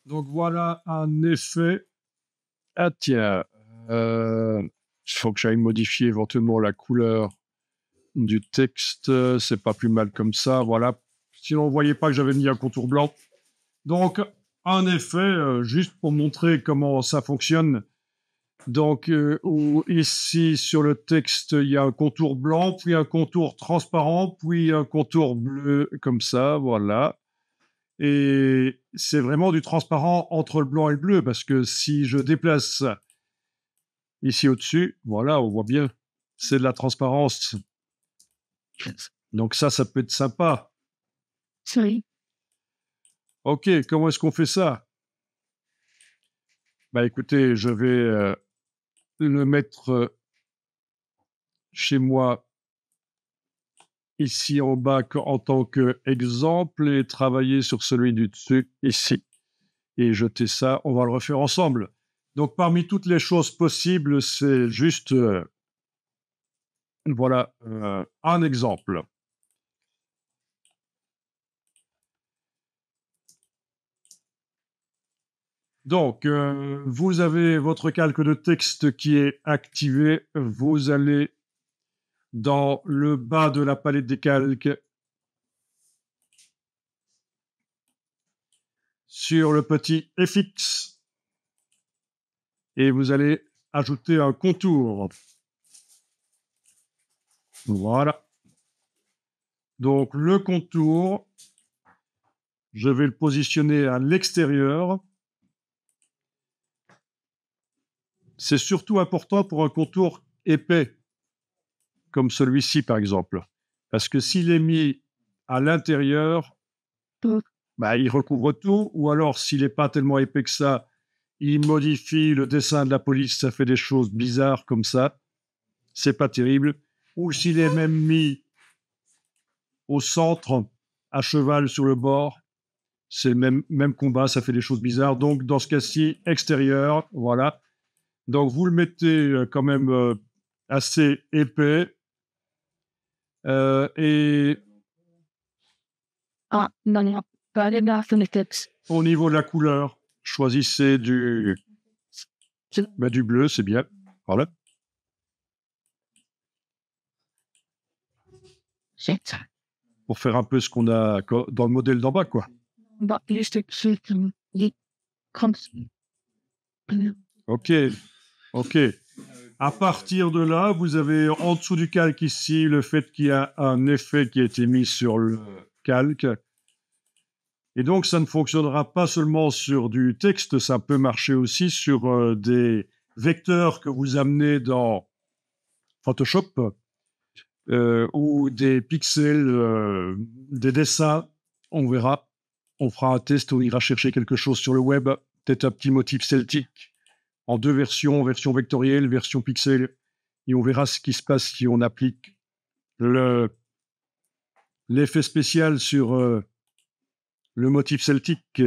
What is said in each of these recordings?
Donc voilà un effet. Ah tiens, il faut que j'aille modifier éventuellement la couleur du texte. C'est pas plus mal comme ça, voilà. Sinon, on ne voyait pas que j'avais mis un contour blanc. Donc, un effet, juste pour montrer comment ça fonctionne. Donc, ici, sur le texte, il y a un contour blanc, puis un contour transparent, puis un contour bleu, comme ça, voilà. Et c'est vraiment du transparent entre le blanc et le bleu, parce que si je déplace ici au-dessus, voilà, on voit bien, c'est de la transparence. Donc ça peut être sympa. Oui. Ok, comment est-ce qu'on fait ça? Bah écoutez, je vais le mettre chez moi ici en bas en tant qu'exemple et travailler sur celui du dessus ici. Et jeter ça, on va le refaire ensemble. Donc parmi toutes les choses possibles, c'est juste, voilà, un exemple. Donc, vous avez votre calque de texte qui est activé. Vous allez dans le bas de la palette des calques sur le petit FX et vous allez ajouter un contour. Voilà. Donc, le contour, je vais le positionner à l'extérieur. C'est surtout important pour un contour épais, comme celui-ci par exemple. Parce que s'il est mis à l'intérieur, bah, il recouvre tout, ou alors s'il n'est pas tellement épais que ça, il modifie le dessin de la police, ça fait des choses bizarres comme ça. C'est pas terrible. Ou s'il est même mis au centre, à cheval sur le bord, c'est le même combat, ça fait des choses bizarres. Donc, dans ce cas-ci, extérieur, voilà. Donc, vous le mettez quand même assez épais. Et Ah, non, non, pas les barres de texte. au niveau de la couleur, choisissez du bleu, c'est bien. Voilà. C'est ça. Pour faire un peu ce qu'on a dans le modèle d'en bas, quoi. Bah, juste comme ça. Ok, ok. À partir de là, vous avez en dessous du calque ici le fait qu'il y a un effet qui a été mis sur le calque. Et donc, ça ne fonctionnera pas seulement sur du texte, ça peut marcher aussi sur des vecteurs que vous amenez dans Photoshop ou des pixels, des dessins. On verra. On fera un test, on ira chercher quelque chose sur le web, peut-être un petit motif celtique en deux versions, version vectorielle, version pixel, et on verra ce qui se passe si on applique l'effet spécial sur le motif celtique.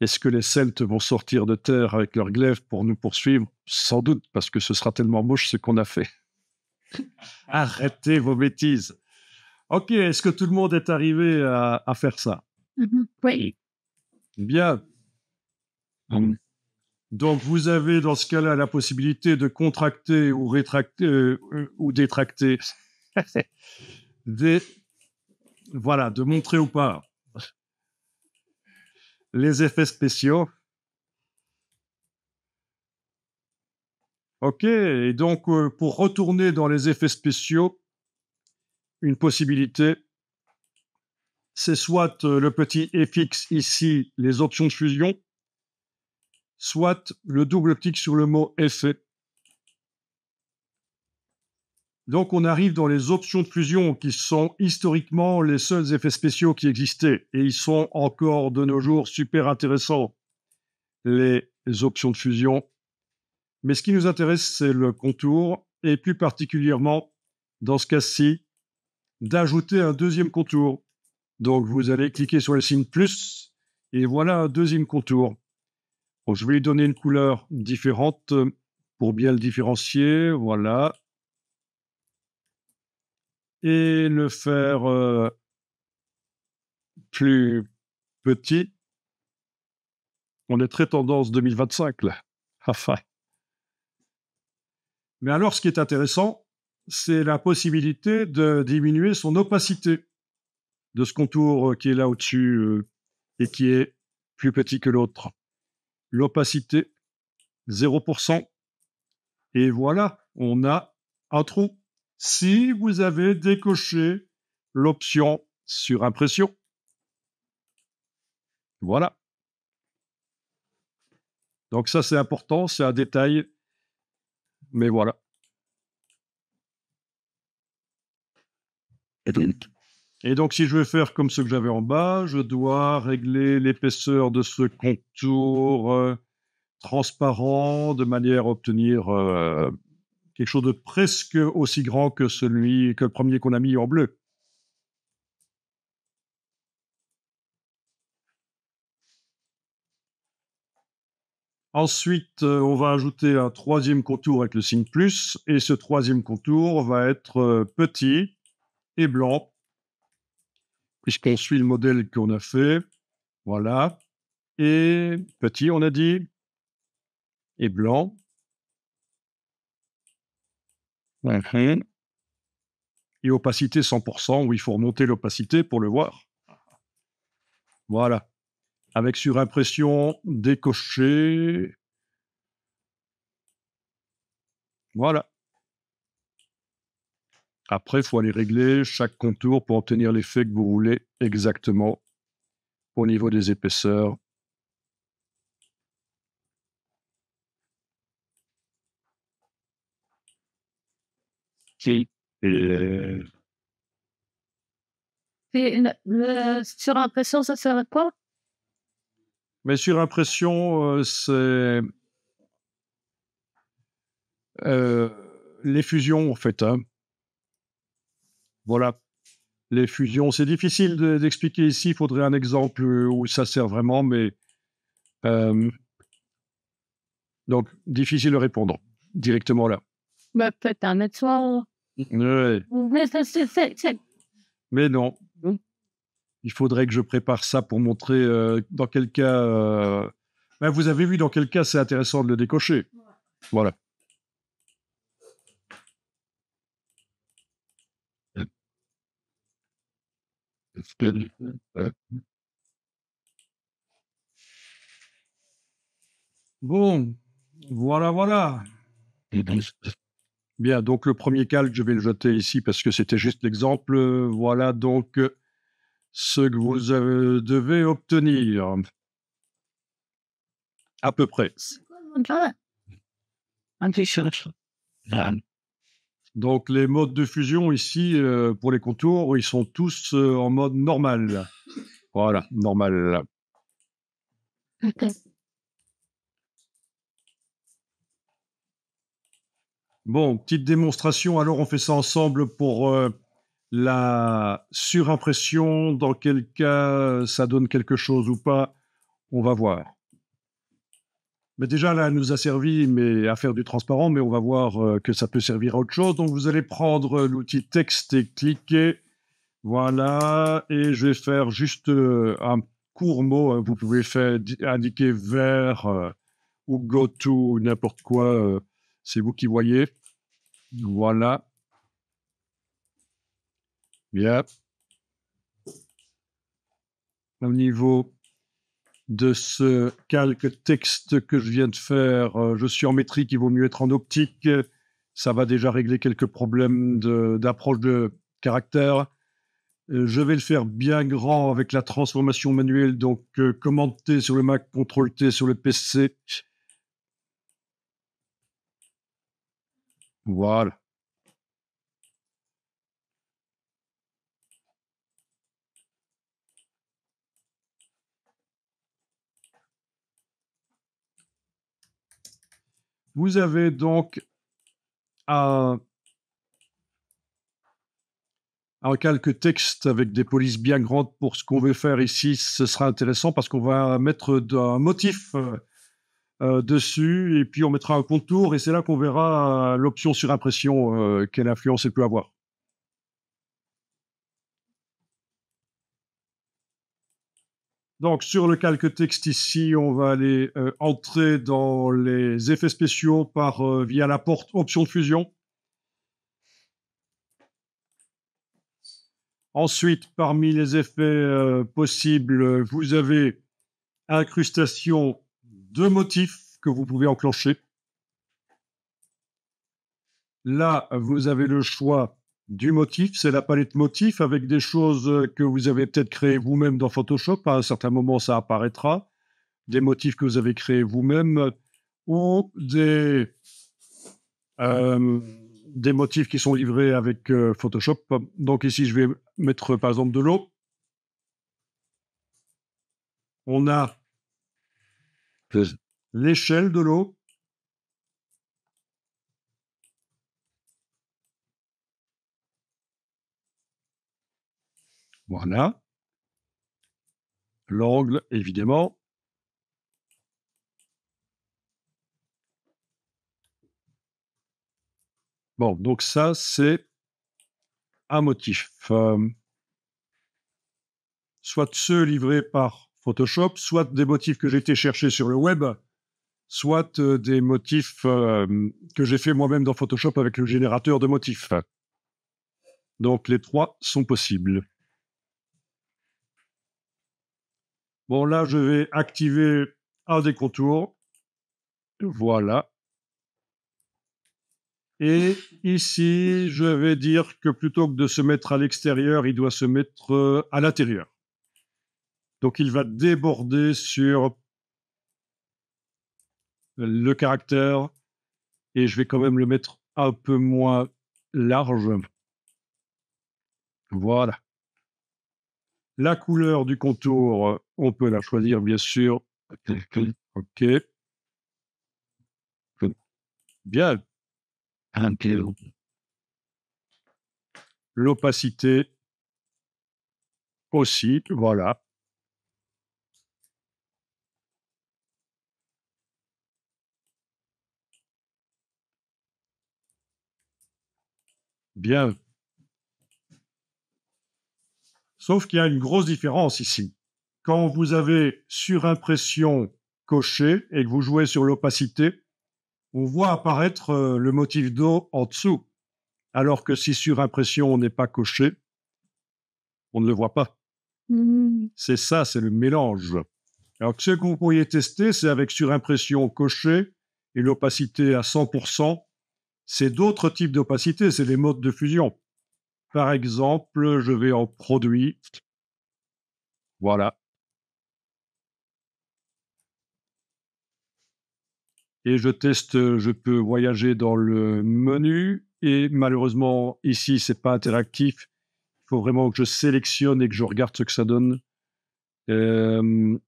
Est-ce que les Celtes vont sortir de terre avec leurs glaives pour nous poursuivre? Sans doute, parce que ce sera tellement moche ce qu'on a fait. Arrêtez vos bêtises. Ok, est-ce que tout le monde est arrivé à faire ça? Oui. Bien. Donc, vous avez dans ce cas-là la possibilité de contracter ou rétracter ou détracter. Voilà, de montrer ou pas les effets spéciaux. Ok, et donc pour retourner dans les effets spéciaux, une possibilité, c'est soit le petit FX ici, les options de fusion, soit le double clic sur le mot effet. Donc on arrive dans les options de fusion qui sont historiquement les seuls effets spéciaux qui existaient et ils sont encore de nos jours super intéressants, les options de fusion. Mais ce qui nous intéresse, c'est le contour et plus particulièrement, dans ce cas-ci, d'ajouter un deuxième contour. Donc vous allez cliquer sur le signe plus et voilà un deuxième contour. Donc, je vais lui donner une couleur différente pour bien le différencier, voilà. Et le faire plus petit. On est très tendance 2025, là. Enfin. Mais alors, ce qui est intéressant, c'est la possibilité de diminuer son opacité de ce contour qui est là au-dessus et qui est plus petit que l'autre. L'opacité, 0%. Et voilà, on a un trou. Si vous avez décoché l'option surimpression. Voilà. Donc ça, c'est important, c'est un détail, mais voilà. Et donc, si je veux faire comme ce que j'avais en bas, je dois régler l'épaisseur de ce contour transparent de manière à obtenir quelque chose de presque aussi grand que le premier qu'on a mis en bleu. Ensuite, on va ajouter un troisième contour avec le signe plus, et ce troisième contour va être petit et blanc, puisqu'on suit le modèle qu'on a fait. Voilà. Et petit, on a dit, et blanc. Et opacité 100%, où il faut remonter l'opacité pour le voir. Voilà. Avec surimpression, décoché. Voilà. Après, il faut aller régler chaque contour pour obtenir l'effet que vous voulez exactement au niveau des épaisseurs. Et surimpression, ça sert à quoi? Mais surimpression, c'est les fusions, en fait. Hein. Voilà. Les fusions, c'est difficile d'expliquer ici. Il faudrait un exemple où ça sert vraiment, mais donc difficile de répondre directement là. Bah, peut-être un nettoyant. Ouais. Mais non. Il faudrait que je prépare ça pour montrer dans quel cas. Ben, vous avez vu dans quel cas c'est intéressant de le décocher. Voilà. Bon, voilà. Bien, donc le premier calque, je vais le jeter ici parce que c'était juste l'exemple. Voilà donc ce que vous devez obtenir. À peu près. Donc les modes de fusion ici, pour les contours, ils sont tous en mode normal. Voilà, normal. Bon, petite démonstration. Alors, on fait ça ensemble pour la surimpression. Dans quel cas ça donne quelque chose ou pas, on va voir. Mais déjà, là, elle nous a servi à faire du transparent, mais on va voir que ça peut servir à autre chose. Donc, vous allez prendre l'outil texte et cliquer. Voilà. Et je vais faire juste un court mot. Hein. Vous pouvez indiquer vert ou go to ou n'importe quoi. C'est vous qui voyez. Voilà. Bien. Au niveau de ce calque texte que je viens de faire, je suis en métrique, il vaut mieux être en optique. Ça va déjà régler quelques problèmes d'approche de caractère. Je vais le faire bien grand avec la transformation manuelle, donc Commande T sur le Mac, Ctrl T sur le PC. Voilà. Vous avez donc un calque texte avec des polices bien grandes pour ce qu'on veut faire ici. Ce sera intéressant parce qu'on va mettre un motif dessus et puis on mettra un contour et c'est là qu'on verra l'option surimpression, quelle influence elle peut avoir. Donc, sur le calque texte ici, on va aller entrer dans les effets spéciaux via la porte option de fusion. Ensuite, parmi les effets possibles, vous avez incrustation de motifs que vous pouvez enclencher. Là, vous avez le choix du motif, c'est la palette motifs avec des choses que vous avez peut-être créées vous-même dans Photoshop. À un certain moment, ça apparaîtra. Des motifs que vous avez créés vous-même ou des motifs qui sont livrés avec Photoshop. Donc ici, je vais mettre par exemple de l'eau. On a l'échelle de l'eau. Voilà. L'angle, évidemment. Bon, donc ça, c'est un motif. Soit ceux livrés par Photoshop, soit des motifs que j'ai été chercher sur le web, soit des motifs que j'ai fait moi-même dans Photoshop avec le générateur de motifs. Donc les trois sont possibles. Bon, là, je vais activer un des contours. Voilà. Et ici, je vais dire que plutôt que de se mettre à l'extérieur, il doit se mettre à l'intérieur. Donc il va déborder sur le caractère et je vais quand même le mettre un peu moins large. Voilà. La couleur du contour, on peut la choisir, bien sûr. OK. Bien. L'opacité aussi, voilà. Bien. Sauf qu'il y a une grosse différence ici. Quand vous avez surimpression cochée et que vous jouez sur l'opacité, on voit apparaître le motif d'eau en dessous. Alors que si surimpression n'est pas coché, on ne le voit pas. Mmh. C'est ça, c'est le mélange. Alors que ce que vous pourriez tester, c'est avec surimpression cochée et l'opacité à 100%. C'est d'autres types d'opacité, c'est les modes de fusion. Par exemple, je vais en produit. Voilà. Et je teste, je peux voyager dans le menu et malheureusement, ici, c'est pas interactif. Il faut vraiment que je sélectionne et que je regarde ce que ça donne. Non,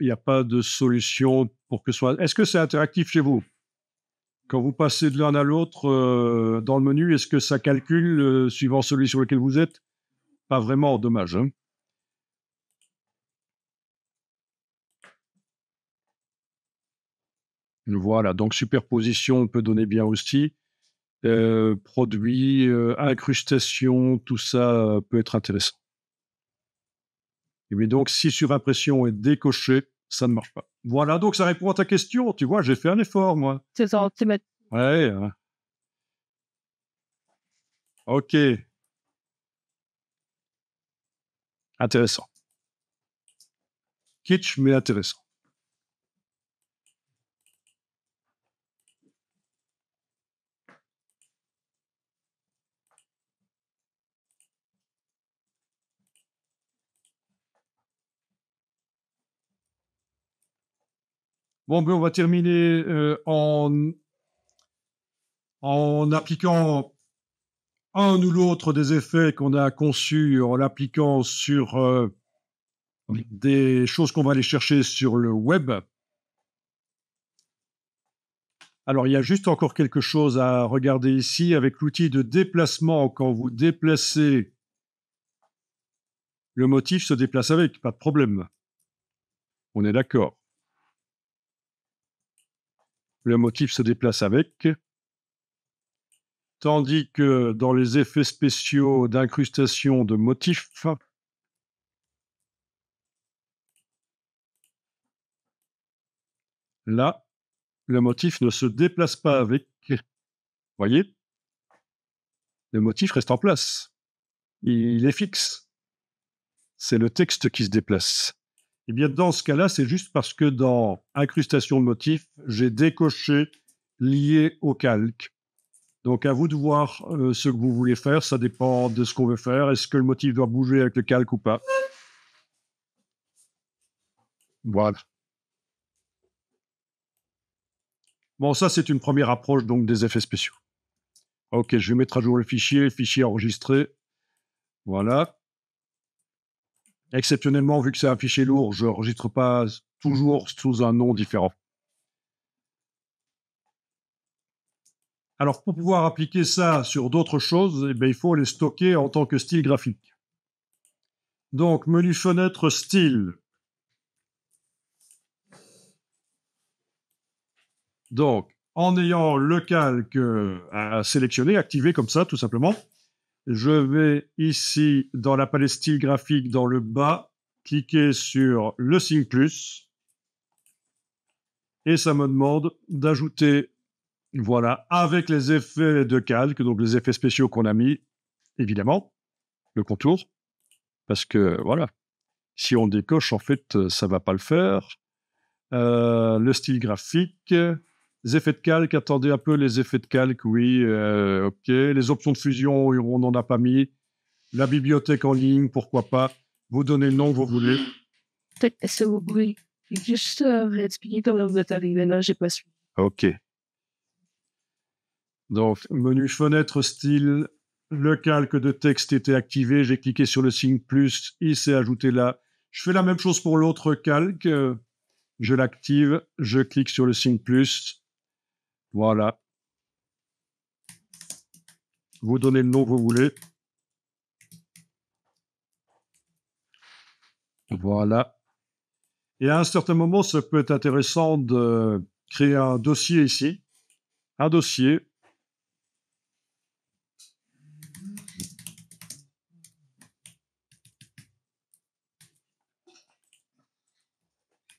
il n'y a pas de solution pour que ce soit. Est-ce que c'est interactif chez vous? Quand vous passez de l'un à l'autre dans le menu, est-ce que ça calcule suivant celui sur lequel vous êtes? Pas vraiment, dommage, hein. Voilà, donc superposition, on peut donner bien aussi. Produit, incrustation, tout ça peut être intéressant. Mais donc, si surimpression est décoché, ça ne marche pas. Voilà, donc ça répond à ta question. Tu vois, j'ai fait un effort, moi. C'est ça, c'est mettre Ouais, ok, intéressant. Kitsch, mais intéressant. Bon, ben, on va terminer en appliquant un ou l'autre des effets qu'on a conçus, en l'appliquant sur des choses qu'on va aller chercher sur le web. Alors, il y a juste encore quelque chose à regarder ici avec l'outil de déplacement. Quand vous déplacez, le motif se déplace avec, pas de problème. On est d'accord. Le motif se déplace avec. Tandis que dans les effets spéciaux d'incrustation de motifs, Là, le motif ne se déplace pas avec. Vous voyez? Le motif reste en place. Il est fixe. C'est le texte qui se déplace. Eh bien, dans ce cas-là, c'est juste parce que dans incrustation de motifs, j'ai décoché lié au calque. Donc, à vous de voir ce que vous voulez faire. Ça dépend de ce qu'on veut faire. Est-ce que le motif doit bouger avec le calque ou pas? Voilà. Bon, ça, c'est une première approche donc des effets spéciaux. Ok, je vais mettre à jour le fichier enregistré. Voilà. Exceptionnellement, vu que c'est un fichier lourd, je n'enregistre pas toujours sous un nom différent. Alors, pour pouvoir appliquer ça sur d'autres choses, eh bien, il faut les stocker en tant que style graphique. Donc, menu fenêtre style. Donc, en ayant le calque à sélectionner, activé comme ça, tout simplement, je vais ici, dans la palette style graphique, dans le bas, cliquer sur le signe plus, et ça me demande d'ajouter, voilà, avec les effets de calque, donc les effets spéciaux qu'on a mis, évidemment, le contour, parce que, voilà, si on décoche, en fait, ça va pas le faire. Le style graphique, les effets de calque, attendez un peu, les effets de calque, oui, ok. Les options de fusion, on n'en a pas mis. La bibliothèque en ligne, pourquoi pas. Vous donnez le nom que vous voulez. Est-ce que vous pouvez juste réexpliquer comment vous êtes arrivé là? J'ai pas su. Ok. Donc, menu fenêtre style, le calque de texte était activé, j'ai cliqué sur le signe plus, il s'est ajouté là. Je fais la même chose pour l'autre calque, je l'active, je clique sur le signe plus, voilà. Vous donnez le nom que vous voulez. Voilà. Et à un certain moment, ça peut être intéressant de créer un dossier ici. Un dossier.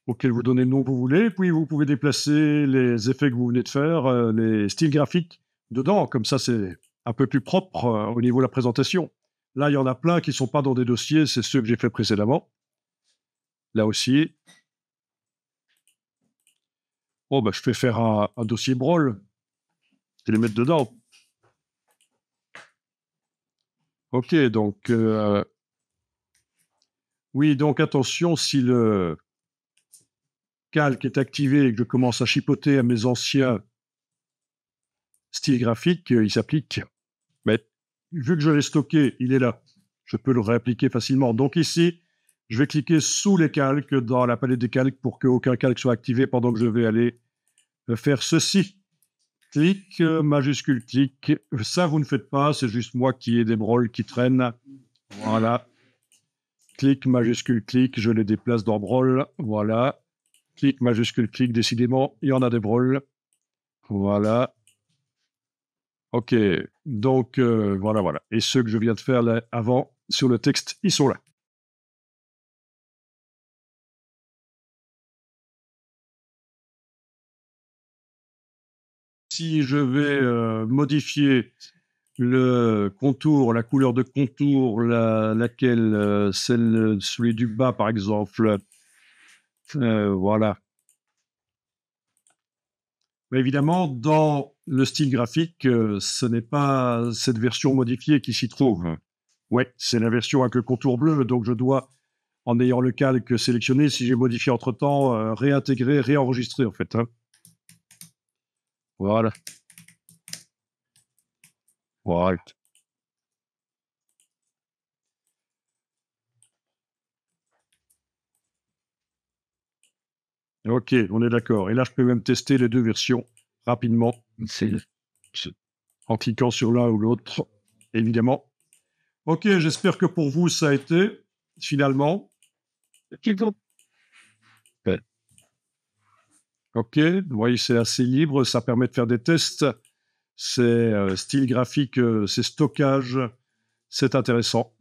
Auquel vous donnez le nom que vous voulez, puis vous pouvez déplacer les effets que vous venez de faire, les styles graphiques dedans, comme ça c'est un peu plus propre au niveau de la présentation. Là, il y en a plein qui ne sont pas dans des dossiers, c'est ceux que j'ai fait précédemment. Là aussi. Oh, bah, je vais faire un dossier Brawl et les mettre dedans. Ok, donc oui, donc attention, si le calque est activé et que je commence à chipoter à mes anciens styles graphiques, il s'applique. Mais vu que je l'ai stocké, il est là. Je peux le réappliquer facilement. Donc ici, je vais cliquer sous les calques dans la palette des calques pour qu'aucun calque soit activé pendant que je vais aller faire ceci. Clic, majuscule, clic. Ça, vous ne faites pas, c'est juste moi qui ai des brolles qui traînent. Voilà. Clic, majuscule, clic, je les déplace dans Brawl. Voilà. Clic, majuscule, clic, décidément, il y en a des Brawl. Voilà. Ok, donc voilà. Et ceux que je viens de faire là, avant, sur le texte, ils sont là. Si je vais modifier le contour, la couleur de contour, laquelle, celui du bas par exemple, voilà. Mais évidemment, dans le style graphique, ce n'est pas cette version modifiée qui s'y trouve. Ouais, c'est la version avec le contour bleu, donc je dois, en ayant le calque sélectionné, si j'ai modifié entre-temps, réintégrer, réenregistrer en fait. Hein. Voilà. Voilà. Ok, on est d'accord. Et là, je peux même tester les deux versions rapidement. En cliquant sur l'un ou l'autre, évidemment. Ok, j'espère que pour vous, ça a été, finalement. Ok, vous voyez, c'est assez libre, ça permet de faire des tests. C'est style graphique, c'est stockage, c'est intéressant.